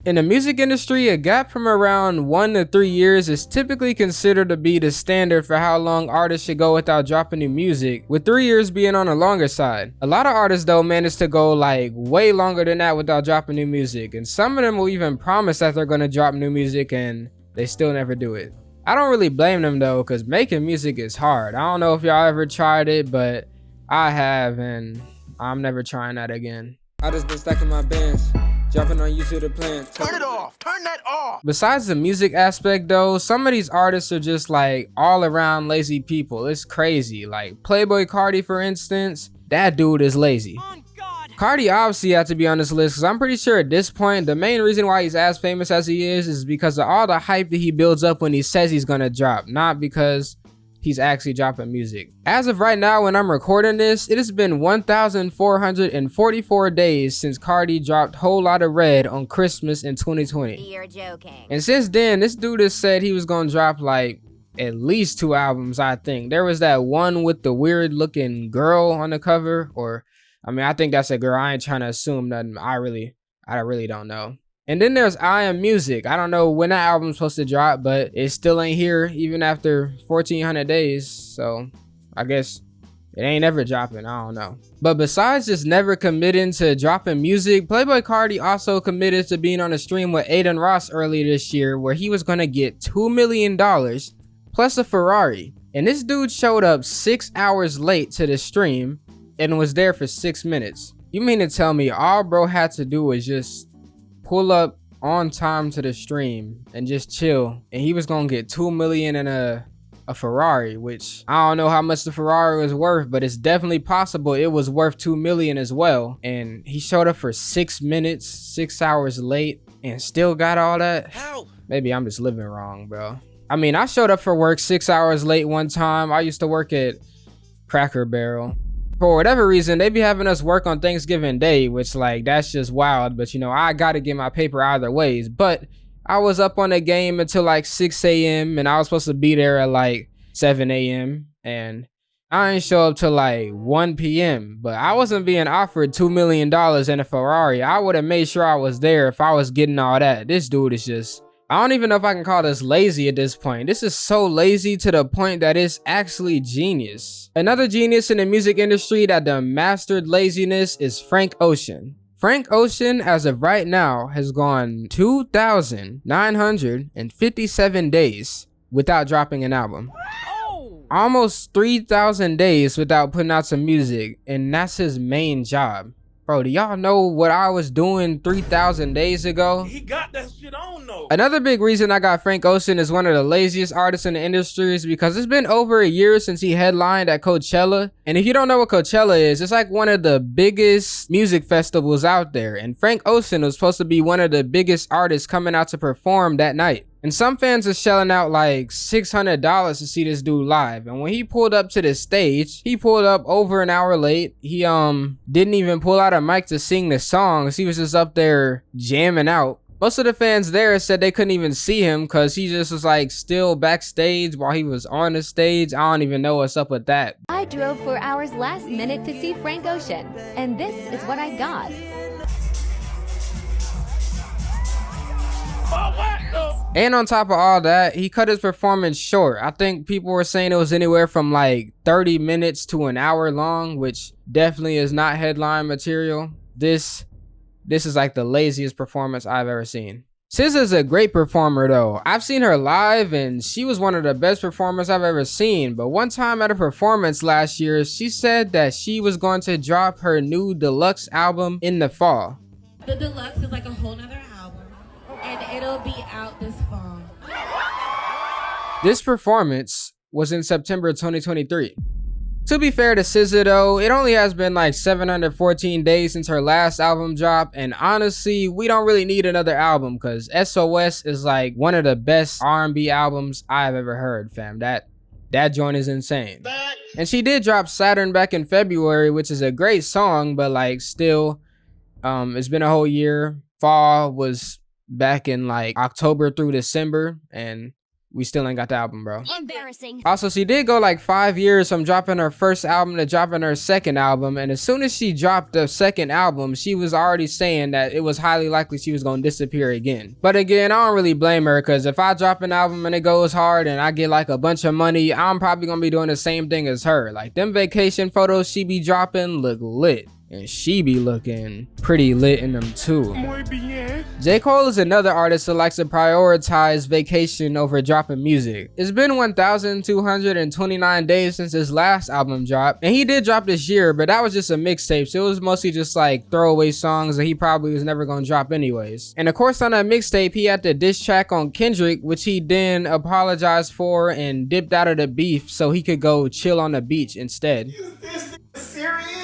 In the music industry, a gap from around 1 to 3 years is typically considered to be the standard for how long artists should go without dropping new music, with 3 years being on the longer side. A lot of artists though manage to go like way longer than that without dropping new music, and some of them will even promise that they're gonna drop new music and they still never do it. I don't really blame them though, because making music is hard. I don't know if y'all ever tried it, but I have, and I'm never trying that again. I just been stacking my bands. Dropping on YouTube to plan. Turn it off. Turn that off. Besides the music aspect though, some of these artists are just like all around lazy people. It's crazy. Like Playboi Carti, for instance, that dude is lazy. Carti obviously had to be on this list because I'm pretty sure at this point, the main reason why he's as famous as he is because of all the hype that he builds up when he says he's gonna drop, not because he's actually dropping music. As of right now, when I'm recording this, it has been 1,444 days since Carti dropped Whole Lotta Red on Christmas in 2020. You're joking. And since then, this dude has said he was gonna drop like at least 2 albums, I think. There was that one with the weird looking girl on the cover, or I mean, I think that's a girl. I ain't trying to assume nothing. I really don't know. And then there's I Am Music. I don't know when that album's supposed to drop, but it still ain't here even after 1,400 days. So I guess it ain't ever dropping. I don't know. But besides just never committing to dropping music, Playboi Carti also committed to being on a stream with Aiden Ross earlier this year where he was going to get $2 million plus a Ferrari. And this dude showed up 6 hours late to the stream and was there for 6 minutes. You mean to tell me all bro had to do was just pull up on time to the stream and just chill, and he was gonna get 2 million and a Ferrari, which I don't know how much the Ferrari was worth, but it's definitely possible it was worth 2 million as well. And he showed up for 6 minutes, 6 hours late, and still got all that. How? Maybe I'm just living wrong, bro. I mean, I showed up for work 6 hours late one time. I used to work at Cracker Barrel. For whatever reason, they be having us work on Thanksgiving Day, which like, that's just wild. But you know, I gotta get my paper either ways. But I was up on the game until like 6 a.m. and I was supposed to be there at like 7 a.m. and I didn't show up till like 1 p.m. But I wasn't being offered $2 million and a Ferrari. I would have made sure I was there if I was getting all that. This dude is just, I don't even know if I can call this lazy at this point. This is so lazy to the point that it's actually genius. Another genius in the music industry that done mastered laziness is Frank Ocean. Frank Ocean, as of right now, has gone 2,957 days without dropping an album. Almost 3,000 days without putting out some music, and that's his main job. Bro, do y'all know what I was doing 3,000 days ago? He got that shit on though. Another big reason I got Frank Ocean as one of the laziest artists in the industry is because it's been over a year since he headlined at Coachella. And if you don't know what Coachella is, it's like one of the biggest music festivals out there. And Frank Ocean was supposed to be one of the biggest artists coming out to perform that night. And some fans are shelling out like $600 to see this dude live. And when he pulled up to the stage, he pulled up over an hour late. He didn't even pull out a mic to sing the songs. He was just up there jamming out. Most of the fans there said they couldn't even see him because he just was like still backstage while he was on the stage. I don't even know what's up with that. I drove 4 hours last minute to see Frank Ocean, and this is what I got. And on top of all that, he cut his performance short. I think people were saying it was anywhere from like 30 minutes to an hour long, which definitely is not headline material. This is like the laziest performance I've ever seen. SZA's a great performer though. I've seen her live and she was one of the best performers I've ever seen. But one time at a performance last year, she said that she was going to drop her new deluxe album in the fall. The deluxe is like a whole nother album, and it'll be out this fall. This performance was in September 2023. To be fair to SZA though, it only has been like 714 days since her last album dropped, and honestly, we don't really need another album because SOS is like one of the best R&B albums I've ever heard, fam. That joint is insane. And she did drop Saturn back in February, which is a great song, but like still, it's been a whole year. Fall was back in like October through December, and we still ain't got the album, bro. Embarrassing. Also, she did go like 5 years from dropping her first album to dropping her second album, and as soon as she dropped the second album, she was already saying that it was highly likely she was gonna disappear again. But again, I don't really blame her, because if I drop an album and it goes hard and I get like a bunch of money, I'm probably gonna be doing the same thing as her. Like, them vacation photos she be dropping look lit. And she be looking pretty lit in them too. J. Cole is another artist that likes to prioritize vacation over dropping music. It's been 1,229 days since his last album dropped, and he did drop this year, but that was just a mixtape, so it was mostly just like throwaway songs that he probably was never gonna drop anyways. And of course, on that mixtape, he had the diss track on Kendrick, which he then apologized for and dipped out of the beef so he could go chill on the beach instead.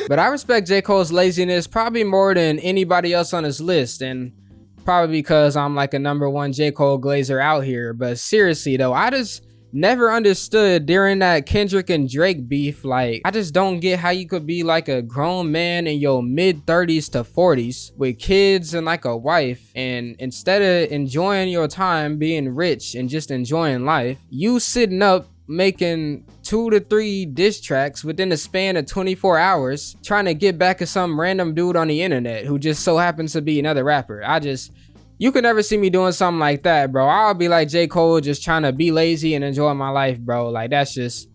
But I respect J. Cole's laziness probably more than anybody else on his list, and probably because I'm like a #1 J. Cole glazer out here. But seriously though, I just never understood during that Kendrick and Drake beef, like, I just don't get how you could be like a grown man in your mid-30s to 40s with kids and like a wife, and instead of enjoying your time being rich and just enjoying life, you sitting up making 2 to 3 diss tracks within the span of 24 hours trying to get back at some random dude on the internet who just so happens to be another rapper. You could never see me doing something like that, bro. I'll be like J. Cole, just trying to be lazy and enjoy my life, bro. Like, that's just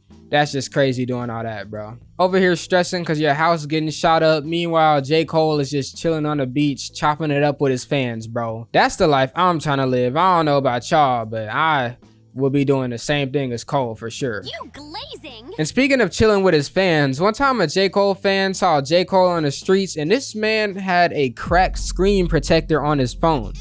crazy doing all that, bro. Over here stressing because your house getting shot up. Meanwhile, J. Cole is just chilling on the beach, chopping it up with his fans, bro. That's the life I'm trying to live. I don't know about y'all, but I will be doing the same thing as Cole for sure. You glazing. And speaking of chilling with his fans, one time a J. Cole fan saw J. Cole on the streets, and this man had a cracked screen protector on his phone.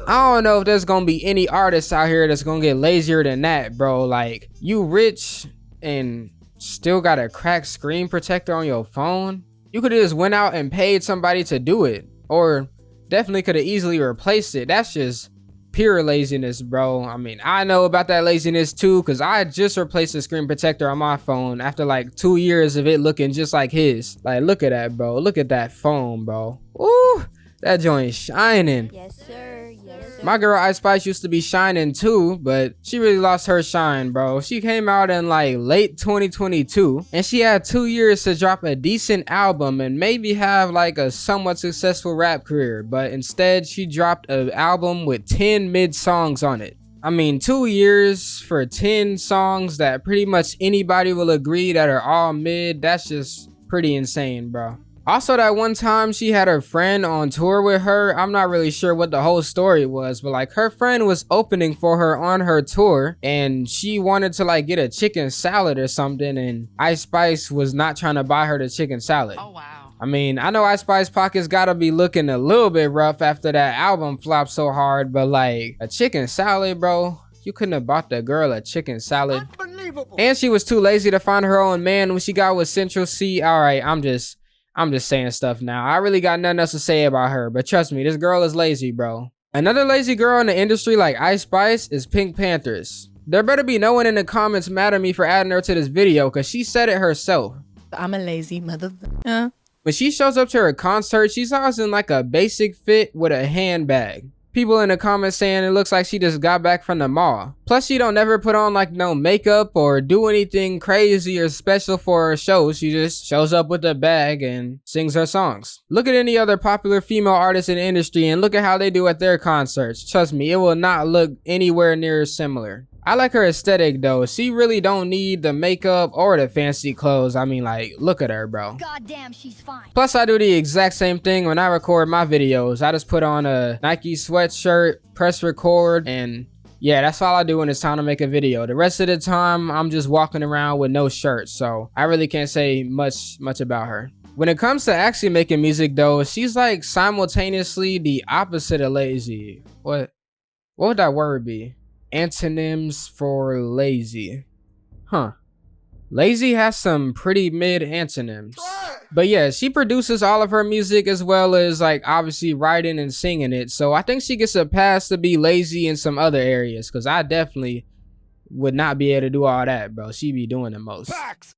I don't know if there's gonna be any artists out here that's gonna get lazier than that, bro. Like, you rich and still got a cracked screen protector on your phone? You could have just went out and paid somebody to do it, or definitely could have easily replaced it. That's just pure laziness, bro. I mean, I know about that laziness too, because I just replaced the screen protector on my phone after like 2 years of it looking just like his. Like, look at that, bro. Look at that phone, bro. Ooh, that joint shining. Yes, sir. Yes, sir. My girl Ice Spice used to be shining too, but she really lost her shine, bro. She came out in like late 2022, and she had 2 years to drop a decent album and maybe have like a somewhat successful rap career, but instead she dropped an album with 10 mid songs on it. I mean, 2 years for 10 songs that pretty much anybody will agree that are all mid, that's just pretty insane, bro. Also, that one time she had her friend on tour with her, I'm not really sure what the whole story was, but like, her friend was opening for her on her tour, and she wanted to like get a chicken salad or something, and Ice Spice was not trying to buy her the chicken salad. Oh wow. I mean, I know Ice Spice pockets gotta be looking a little bit rough after that album flopped so hard, but like, a chicken salad, bro? You couldn't have bought the girl a chicken salad. Unbelievable. And she was too lazy to find her own man when she got with Central C. Alright, I'm just saying stuff now. I really got nothing else to say about her, but trust me, this girl is lazy, bro. Another lazy girl in the industry like Ice Spice is Pink Pantheress. There better be no one in the comments mad at me for adding her to this video, because she said it herself. I'm a lazy mother. When she shows up to her concert, she's always in like a basic fit with a handbag. People in the comments saying it looks like she just got back from the mall. Plus, she don't never put on like no makeup or do anything crazy or special for her show. She just shows up with a bag and sings her songs. Look at any other popular female artists in the industry and look at how they do at their concerts. Trust me, it will not look anywhere near similar. I like her aesthetic though. She really don't need the makeup or the fancy clothes. I mean, like, look at her, bro. Goddamn, she's fine. Plus, I do the exact same thing when I record my videos. I just put on a Nike sweatshirt, press record, and yeah, that's all I do when it's time to make a video. The rest of the time, I'm just walking around with no shirt, so I really can't say much about her. When it comes to actually making music though, she's like simultaneously the opposite of lazy. What would that word be? Antonyms for lazy. Huh. Lazy has some pretty mid antonyms. But yeah, she produces all of her music as well as like obviously writing and singing it. So I think she gets a pass to be lazy in some other areas, because I definitely would not be able to do all that, bro. She be doing the most.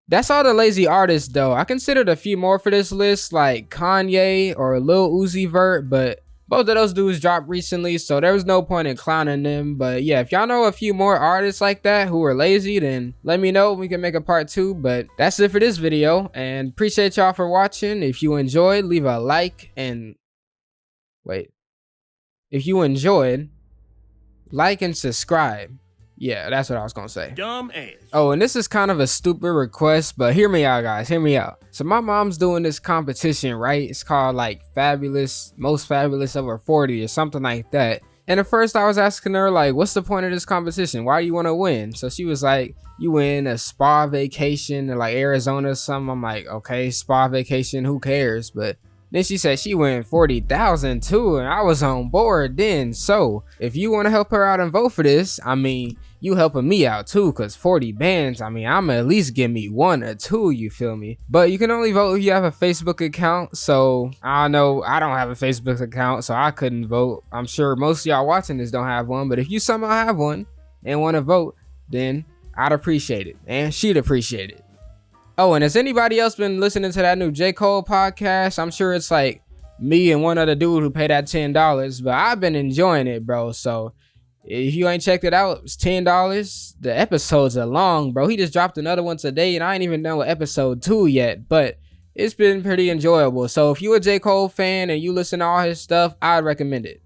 That's all the lazy artists though. I considered a few more for this list, like Kanye or Lil Uzi Vert, but Both of those dudes dropped recently, so there was no point in clowning them. But yeah, if y'all know a few more artists like that who are lazy, then let me know. We can make a part 2. But that's it for this video, and appreciate y'all for watching. If you enjoyed, leave a like and wait. If you enjoyed, like and subscribe. Yeah, that's what I was gonna say. Dumb ass. Oh, and this is kind of a stupid request, but hear me out, guys. Hear me out. So my mom's doing this competition, right? It's called like most fabulous over 40 or something like that. And at first I was asking her like, what's the point of this competition? Why do you want to win? So she was like, you win a spa vacation in like Arizona or something. I'm like, okay, spa vacation, who cares? But then she said she win 40,000 too, and I was on board then. So if you want to help her out and vote for this, I mean, you helping me out too, cause 40 bands, I mean, I'ma at least give me 1 or 2, you feel me? But you can only vote if you have a Facebook account. So I don't know, I don't have a Facebook account, so I couldn't vote. I'm sure most of y'all watching this don't have one, but if you somehow have one and want to vote, then I'd appreciate it, and she'd appreciate it. Oh, and has anybody else been listening to that new J. Cole podcast? I'm sure it's like me and one other dude who paid that $10, but I've been enjoying it, bro. So if you ain't checked it out, it's $10. The episodes are long, bro. He just dropped another one today, and I ain't even done with episode 2 yet, but it's been pretty enjoyable. So if you a J. Cole fan and you listen to all his stuff, I'd recommend it.